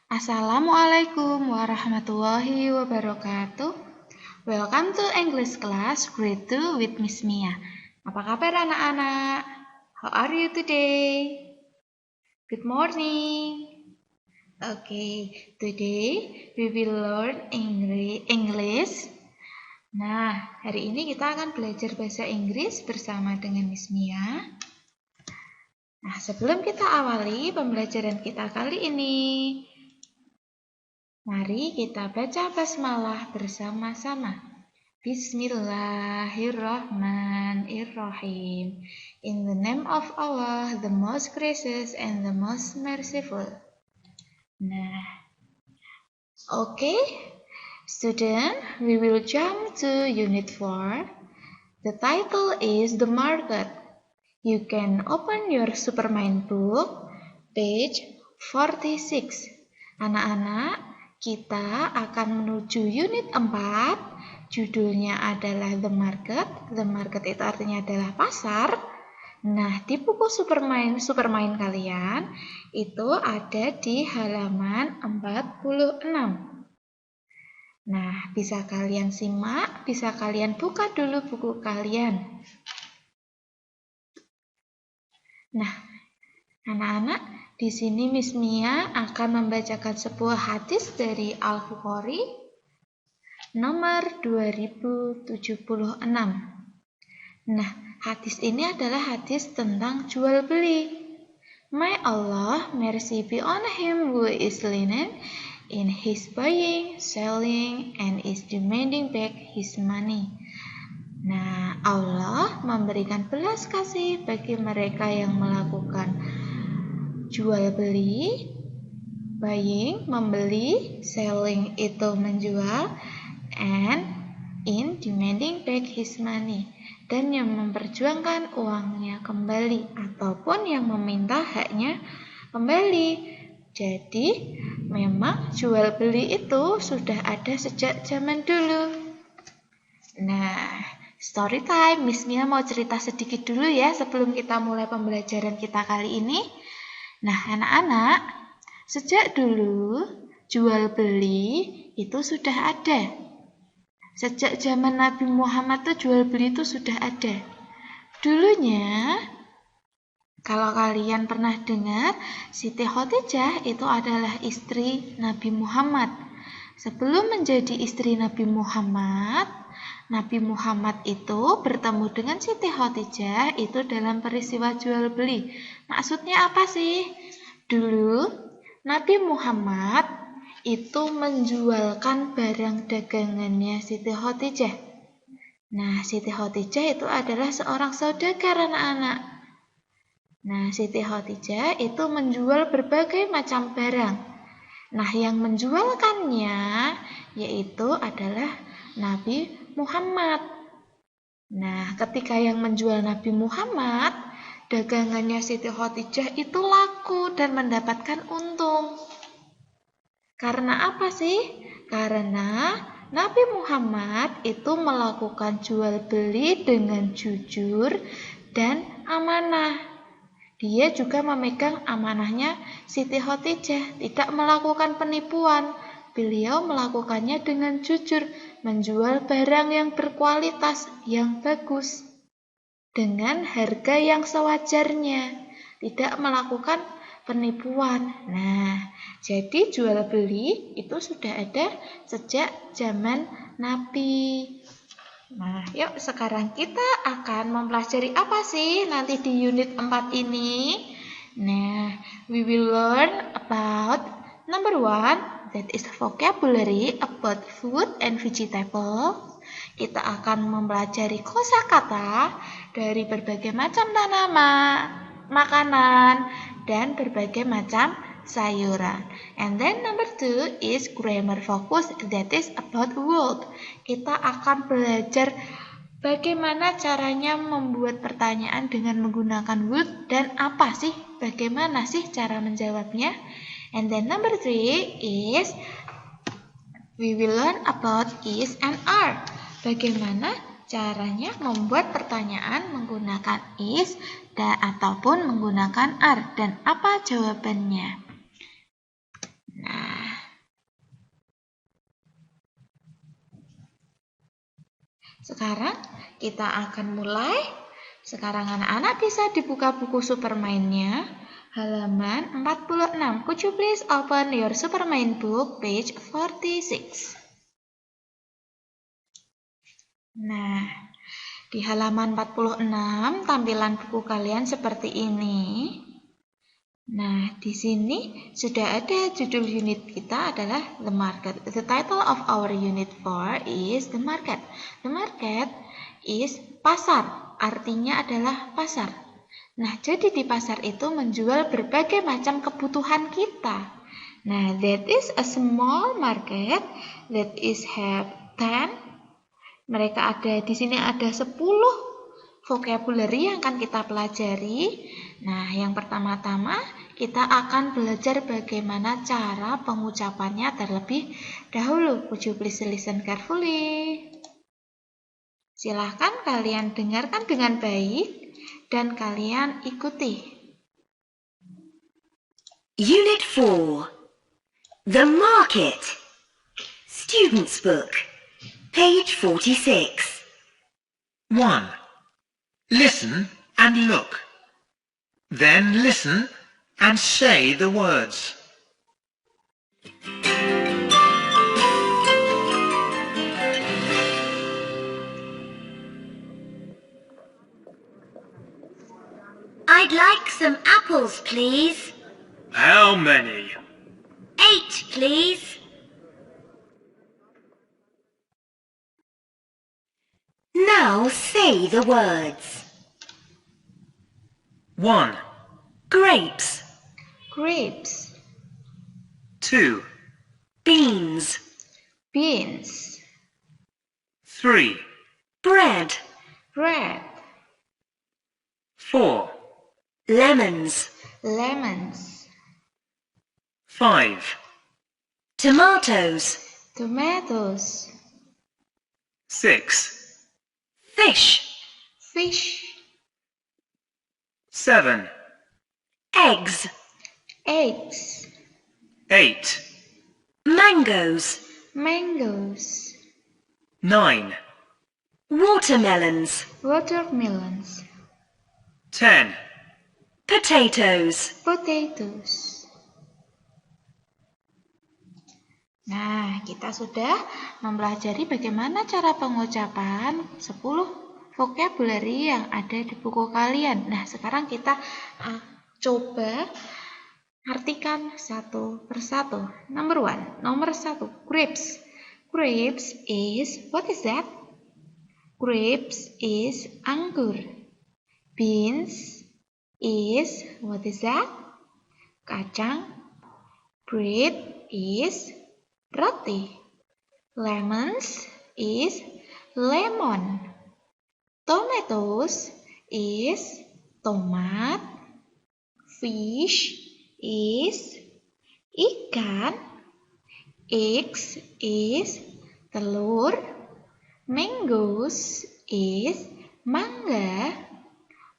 Assalamualaikum warahmatullahi wabarakatuh. Welcome to English class grade 2 with Miss Mia. Apa kabar anak-anak? How are you today? Good morning. Okay, today we will learn English. Nah, hari ini kita akan belajar bahasa Inggris bersama dengan Miss Mia. Nah, sebelum kita awali pembelajaran kita kali ini, mari kita baca basmalah bersama-sama. Bismillahirrahmanirrahim. In the name of Allah, the most gracious and the most merciful. Nah, okay, student, we will jump to Unit 4. The title is The Market. You can open your Supermind book, page 46. Anak-anak, kita akan menuju unit 4. Judulnya adalah The Market. The Market itu artinya adalah pasar. Nah, di buku Supermind kalian itu ada di halaman 46. Nah, bisa kalian simak, bisa kalian buka dulu buku kalian. Nah, anak-anak, di sini Miss Mia akan membacakan sebuah hadis dari Al-Bukhari nomor 2076. Nah, hadis ini adalah hadis tentang jual beli. May Allah mercy be on him who is lenient in his buying, selling, and is demanding back his money. Nah, Allah memberikan belas kasih bagi mereka yang melakukan jual beli, buying, membeli, selling itu menjual, and in demanding back his money, dan yang memperjuangkan uangnya kembali ataupun yang meminta haknya kembali. Jadi, memang jual beli itu sudah ada sejak zaman dulu. Nah, story time, Miss Mia mau cerita sedikit dulu ya sebelum kita mulai pembelajaran kita kali ini. Nah, anak-anak, sejak dulu jual beli itu sudah ada. Sejak zaman Nabi Muhammad tuh jual beli itu sudah ada. Dulunya, kalau kalian pernah dengar, Siti Khadijah itu adalah istri Nabi Muhammad. Sebelum menjadi istri Nabi Muhammad itu bertemu dengan Siti Khadijah itu dalam peristiwa jual beli. Maksudnya apa sih? Dulu Nabi Muhammad itu menjualkan barang dagangannya Siti Khadijah. Nah, Siti Khadijah itu adalah seorang saudagar anak-anak. Nah, Siti Khadijah itu menjual berbagai macam barang. Nah, yang menjualkannya yaitu adalah Nabi Muhammad. Nah, ketika yang menjual Nabi Muhammad, dagangannya Siti Khadijah itu laku dan mendapatkan untung. Karena apa sih? Karena Nabi Muhammad itu melakukan jual beli dengan jujur dan amanah. Dia juga memegang amanahnya Siti Khadijah, tidak melakukan penipuan. Beliau melakukannya dengan jujur, menjual barang yang berkualitas, yang bagus, dengan harga yang sewajarnya, tidak melakukan penipuan. Nah, jadi jual beli itu sudah ada sejak zaman Nabi. Nah, yuk sekarang kita akan mempelajari apa sih nanti di unit 4 ini. Nah, we will learn about number 1, that is vocabulary about food and vegetables. Kita akan mempelajari kosakata dari berbagai macam tanaman, makanan, dan berbagai macam sayuran. And then number 2 is grammar focus, that is about word. Kita akan belajar bagaimana caranya membuat pertanyaan dengan menggunakan word dan apa sih, bagaimana sih cara menjawabnya. And then number 3 is we will learn about is and are. Bagaimana caranya membuat pertanyaan menggunakan is ataupun menggunakan are dan apa jawabannya. Nah, sekarang kita akan mulai. Sekarang anak-anak bisa dibuka buku Supermainnya, halaman 46. Could you please open your Supermain book, page 46. Nah, di halaman 46 tampilan buku kalian seperti ini. Nah, di sini sudah ada judul unit kita adalah The Market. The title of our unit 4 is The Market. The market is pasar, artinya adalah pasar. Nah, jadi di pasar itu menjual berbagai macam kebutuhan kita. Nah, that is a small market that is have 10. Mereka ada di sini ada 10 vocabulary yang akan kita pelajari. Nah, yang pertama-tama kita akan belajar bagaimana cara pengucapannya terlebih dahulu. Would you please listen carefully? Silahkan kalian dengarkan dengan baik dan kalian ikuti. Unit 4. The Market. Student's Book. Page 46. 1. Listen and look. Then listen and say the words. I'd like some apples, please. How many? 8, please. Now say the words. 1, Grapes, Grapes, 2, beans, beans, 3, bread, bread, 4, lemons, lemons, 5, tomatoes, tomatoes, 6, fish, fish, 7, eggs, eggs, 8, mangoes, mangoes, 9, watermelons, watermelons, 10. potatoes. potatoes. Nah, kita sudah mempelajari bagaimana cara pengucapan 10 vocabulary yang ada di buku kalian. Nah, sekarang kita coba artikan satu persatu. Nomor 1, grapes. Grapes is, what is that? Grapes is anggur. Beans is, what is that? Kacang. Bread is roti. Lemons is lemon. Tomatoes is tomat. Fish is ikan. Eggs is telur. Mangoes is mangga.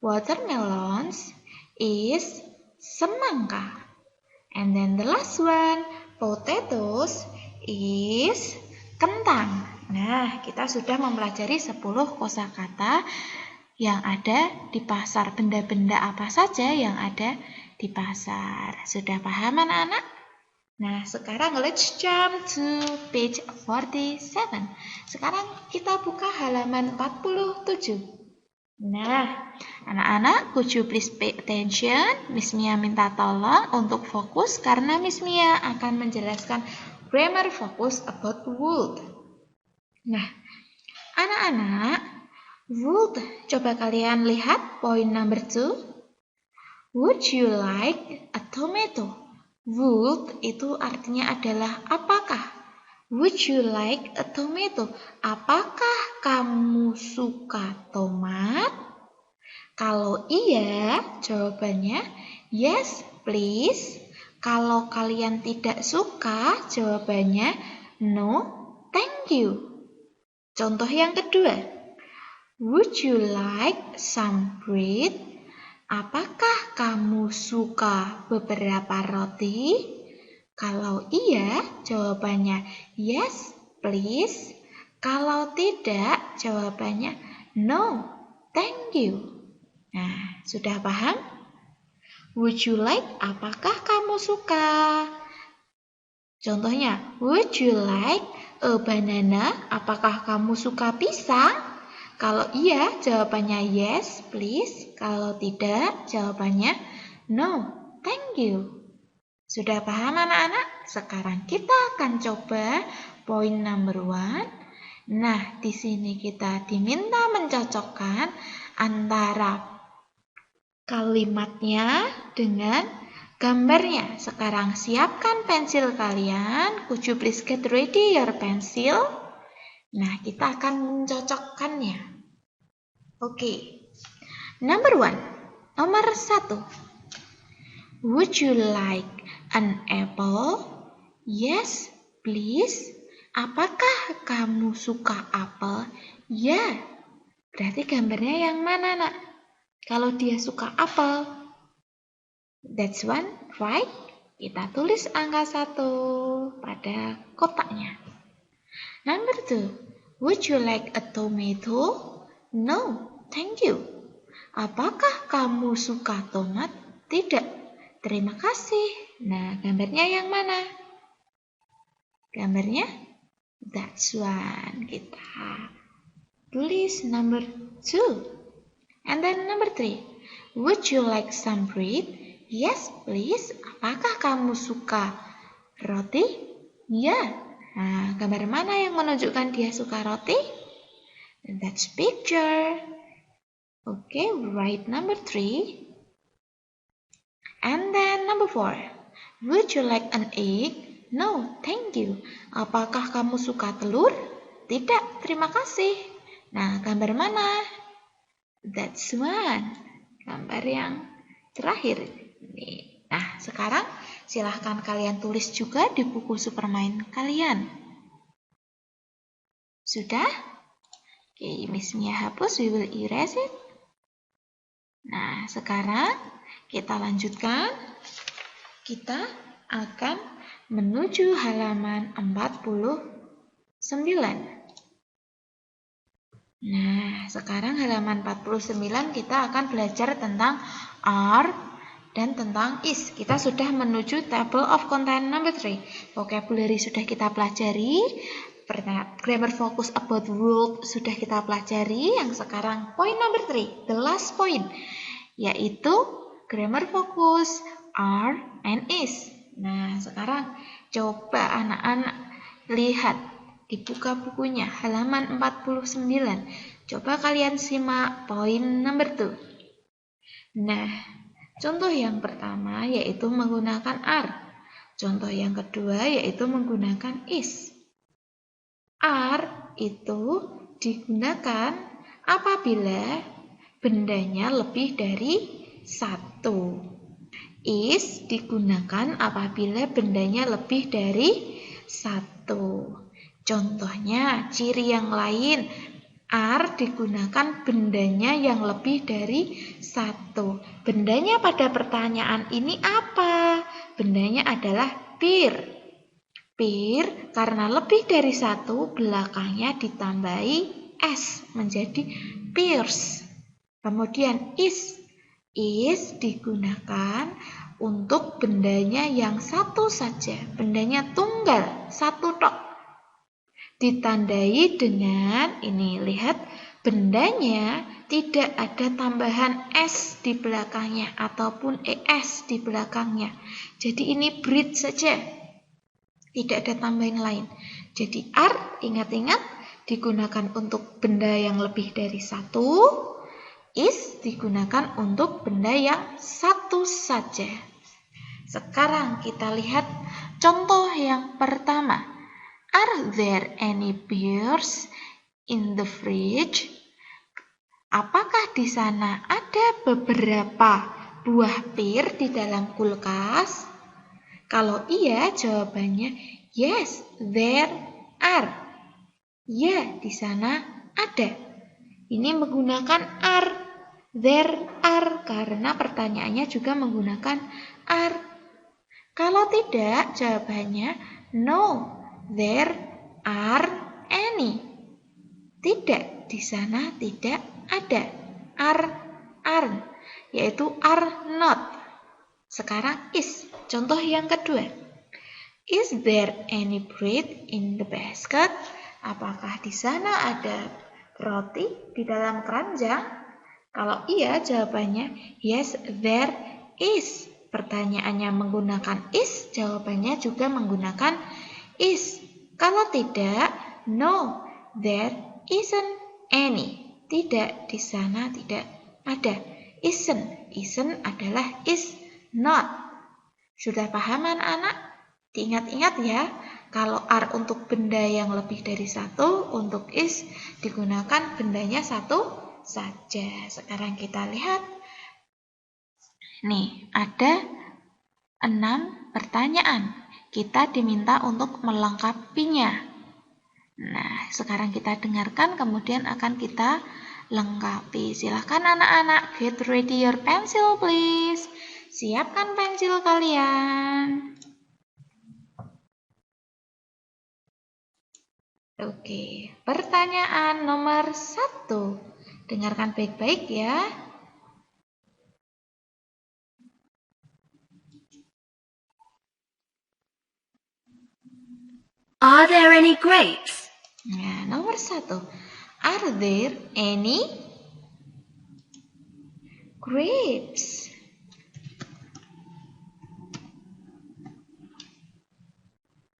Watermelons is semangka. And then the last one, potatoes is kentang. Nah, kita sudah mempelajari 10 kosakata yang ada di pasar. Benda-benda apa saja yang ada di pasar. Sudah paham anak-anak? Nah, sekarang let's jump to page 47. Sekarang kita buka halaman 47. Nah, anak-anak, could you please pay attention? Miss Mia minta tolong untuk fokus karena Miss Mia akan menjelaskan grammar focus about would. Nah, anak-anak, would, coba kalian lihat point number 2. Would you like a tomato? Would itu artinya adalah apakah? Would you like a tomato? Apakah kamu suka tomat? Kalau iya, jawabannya yes, please. Kalau kalian tidak suka, jawabannya no, thank you. Contoh yang kedua. Would you like some bread? Apakah kamu suka beberapa roti? Kalau iya, jawabannya yes, please. Kalau tidak, jawabannya no, thank you. Nah, sudah paham? Would you like? Apakah kamu suka? Contohnya, would you like a banana? Apakah kamu suka pisang? Kalau iya, jawabannya yes, please. Kalau tidak, jawabannya no, thank you. Sudah paham anak-anak? Sekarang kita akan coba poin number 1. Nah, di sini kita diminta mencocokkan antara kalimatnya dengan gambarnya. Sekarang siapkan pensil kalian. Could you please get ready your pencil? Nah, kita akan mencocokkannya. Oke. Number 1. Nomor 1. Would you like an apple? Yes, please. Apakah kamu suka apel? Ya. Berarti gambarnya yang mana, nak? Kalau dia suka apel. That's one, right? Kita tulis angka 1 pada kotaknya. Number 2. Would you like a tomato? No, thank you. Apakah kamu suka tomat? Tidak. Terima kasih. Nah, gambarnya yang mana? Gambarnya that's one. Kita tulis number 2. And then number 3. Would you like some bread? Yes, please. Apakah kamu suka roti? Ya. Nah, gambar mana yang menunjukkan dia suka roti? That's picture. Okay, write number 3. And then number 4. Would you like an egg? No, thank you. Apakah kamu suka telur? Tidak, terima kasih. Nah, gambar mana? That's one. Gambar yang terakhir. Nah, sekarang silahkan kalian tulis juga di buku Supermind kalian. Sudah? Oke, Miss Mia hapus, we will erase it. Nah, sekarang kita lanjutkan. Kita akan menuju halaman 49. Nah, sekarang halaman 49 kita akan belajar tentang are dan tentang is. Kita sudah menuju table of content number 3. Vocabulary sudah kita pelajari. Grammar focus about world sudah kita pelajari. Yang sekarang point number 3, the last point, yaitu grammar focus are and is. Nah, sekarang coba anak-anak lihat, dibuka bukunya halaman 49. Coba kalian simak poin number 2. Nah, contoh yang pertama yaitu menggunakan are. Contoh yang kedua yaitu menggunakan is. Are itu digunakan apabila bendanya lebih dari 1. Is digunakan apabila bendanya lebih dari 1. Contohnya, ciri yang lain, are digunakan bendanya yang lebih dari 1. Bendanya pada pertanyaan ini apa? Bendanya adalah pear. Pear karena lebih dari 1, belakangnya ditambahi s menjadi pears. Kemudian is digunakan untuk bendanya yang 1 saja, bendanya tunggal, 1 tok. Ditandai dengan, ini lihat, bendanya tidak ada tambahan s di belakangnya ataupun es di belakangnya. Jadi ini bread saja, tidak ada tambahan lain. Jadi are, ingat-ingat, digunakan untuk benda yang lebih dari 1. Is digunakan untuk benda yang 1 saja. Sekarang kita lihat contoh yang pertama. Are there any beers in the fridge? Apakah di sana ada beberapa buah pir di dalam kulkas? Kalau iya, jawabannya yes, there are. Ya, di sana ada. Ini menggunakan are. There are, karena pertanyaannya juga menggunakan are. Kalau tidak, jawabannya no, there are any. Tidak, di sana tidak ada. Aren't, yaitu are not. Sekarang is. Contoh yang kedua. Is there any bread in the basket? Apakah di sana ada roti di dalam keranjang? Kalau iya, jawabannya yes, there is. Pertanyaannya menggunakan is, jawabannya juga menggunakan is. Kalau tidak, no, there isn't any. Tidak, di sana tidak ada. Isn't adalah is not. Sudah paham anak-anak? Diingat-ingat ya, kalau are untuk benda yang lebih dari satu, untuk is digunakan bendanya satu saja. Sekarang kita lihat. Nih, ada 6 pertanyaan. Kita diminta untuk melengkapinya. Nah, sekarang kita dengarkan, kemudian akan kita lengkapi. Silahkan anak-anak, get ready your pencil please. Siapkan pensil kalian. Oke, pertanyaan nomor 1. Dengarkan baik-baik ya. Are there any grapes? Nah, nomor 1. Are there any grapes?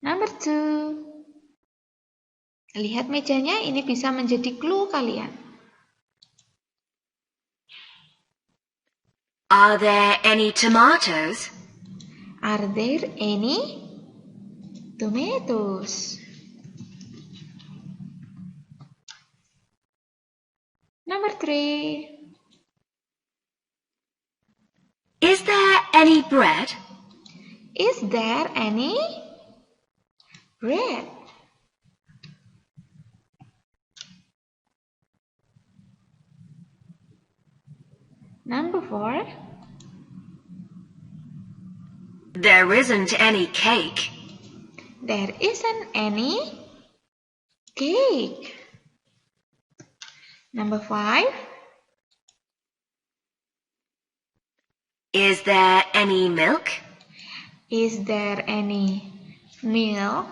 Nomor 2. Lihat mejanya, ini bisa menjadi clue kalian. Are there any tomatoes? Are there any tomatoes? Number 3. Is there any bread? Is there any bread? Number 4. There isn't any cake. There isn't any cake. Number 5. Is there any milk? Is there any milk?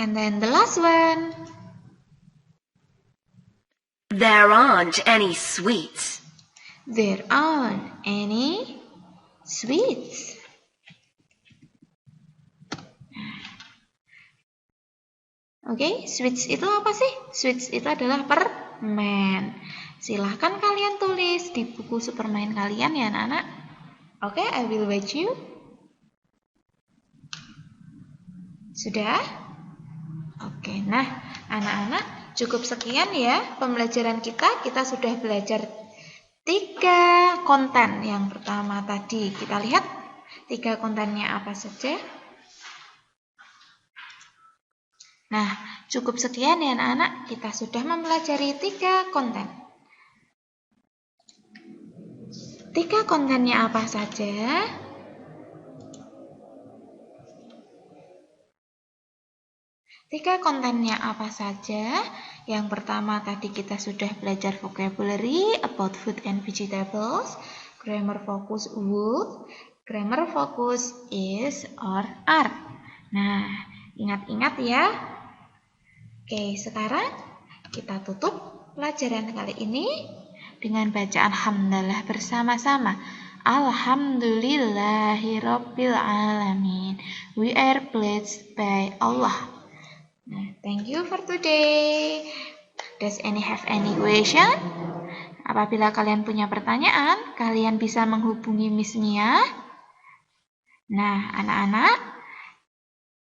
And then the last one. There aren't any sweets. There aren't any sweets. Oke, sweets itu apa sih? Sweets itu adalah permen. Silahkan kalian tulis di buku Superman kalian ya anak-anak. Oke, I will wait you. Sudah? Oke, nah anak-anak cukup sekian ya pembelajaran kita. Kita sudah belajar 3 konten. Yang pertama tadi kita lihat 3 kontennya apa saja. Nah, cukup sekian ya anak-anak. Kita sudah mempelajari 3 konten. 3 kontennya apa saja? Tiga kontennya apa saja? Yang pertama tadi kita sudah belajar vocabulary about food and vegetables, grammar focus would, grammar focus is or are. Nah, ingat-ingat ya. Oke, sekarang kita tutup pelajaran kali ini dengan bacaan hamdalah bersama-sama. Alhamdulillahirabbil alamin. We are blessed by Allah. Nah, thank you for today. Does any have any question? Apabila kalian punya pertanyaan, kalian bisa menghubungi Miss Mia. Nah, anak-anak,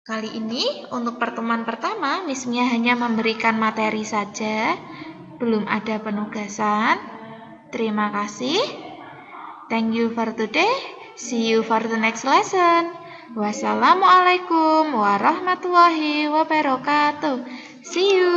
kali ini untuk pertemuan pertama, Miss Mia hanya memberikan materi saja, belum ada penugasan. Terima kasih. Thank you for today. See you for the next lesson. Wassalamualaikum warahmatullahi wabarakatuh. See you.